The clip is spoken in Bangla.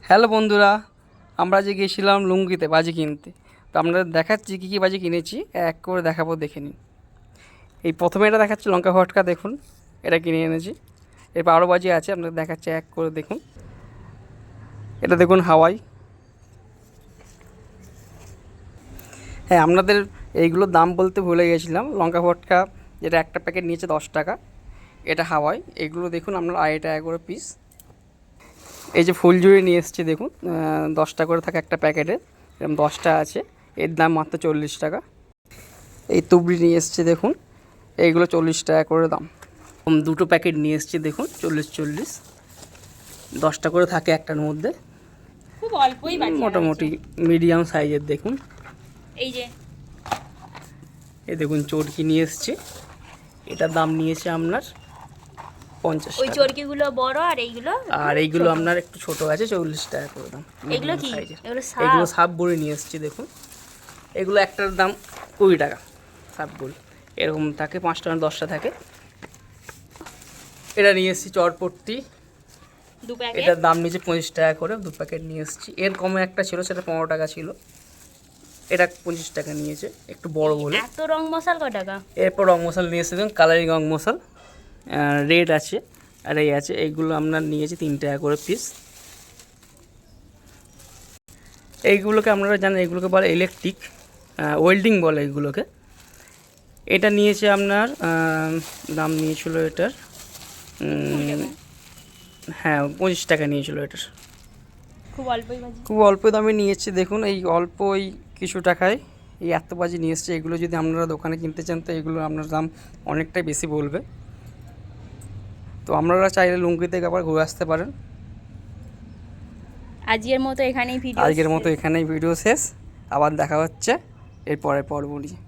হ্যালো বন্ধুরা, আমরা যে গিয়েছিলাম লুঙ্গিতে বাজি কিনতে। তো আমরা দেখাচ্ছি কী কী বাজি কিনেছি, এক করে দেখাবো, দেখে নিন। এই প্রথমে এটা দেখাচ্ছি লঙ্কা ফটকা, দেখুন এটা কিনে এনেছি। এরপর আরও বাজি আছে, আপনাদের দেখাচ্ছি এক করে দেখুন। এটা দেখুন হাওয়াই। হ্যাঁ, আপনাদের এইগুলোর দাম বলতে ভুলে গেছিলাম। লঙ্কা ফটকা যেটা একটা প্যাকেট নিয়েছে 10 টাকা, এটা হাওয়াই। এগুলো দেখুন আমরা 2.5 টাকা করে পিস। এই যে ফুলঝুরি নিয়ে এসেছি দেখুন, 10 টাকা করে থাকে একটা প্যাকেটে, এরকম 10টা আছে, এর দাম মাত্র 40 টাকা। এই তুবড়ি নিয়ে এসেছি দেখুন, এইগুলো 40 টাকা করে দাম। দুটো প্যাকেট নিয়ে এসেছি দেখুন, 40 10টা করে থাকে একটার মধ্যে, খুব অল্পই বাজি, মোটামুটি মিডিয়াম সাইজের। দেখুন এই যে এই দেখুন চরকি নিয়ে এসেছি, এটার দাম নিয়েছে আপনার 50 ওই টাকা। চরকিগুলো বড় আর এইগুলো আর এইগুলো আপনার একটু ছোট আছে, 40 টাকা করে দাম। এগুলো কি? এগুলো সাপ বড়ি নিয়ে এসেছি দেখুন, এগুলো একটার দাম 20 টাকা। সাপ বড়ি এরকম থাকে, 5 টাকা 10টা থাকে। এটা নিয়ে এসেছি চরপট্টি, এটার দাম নিয়েছে 25 টাকা করে, 2 প্যাকেট নিয়ে এসেছি। এর কমে একটা ছিল, সেটা 15 টাকা ছিল, এটা 25 টাকা নিয়েছে, একটু বড় বলে। এত রং মশাল কত টাকা? এরপর রং মশাল নিয়ে এসেছি দেখুন, কালারিং রং মশাল, রেড আছে আর এই আছে। এইগুলো আপনার নিয়েছি 3 টাকা করে পিস। এইগুলোকে আপনারা জানেন, এইগুলোকে বলে ইলেকট্রিক ওয়েল্ডিং বলে এইগুলোকে। এটা নিয়েছে আপনার দাম নিয়েছিল এটার, হ্যাঁ 25 টাকা নিয়েছিল এটার। খুব অল্প দামে নিয়েছে দেখুন, এই অল্প এই কিছু টাকায় এই এত বাজি নিয়ে এসছে। এগুলো যদি আপনারা দোকানে কিনতে চান তো এগুলো আপনার দাম অনেকটাই বেশি বলবে। তো আপনারা চাইলে লুঙ্গিতে আবার ঘুরে আসতে পারেন। আজকের মতো এখানেই ভিডিও শেষ, আবার দেখা হচ্ছে এর পরের পর্ব নিয়ে।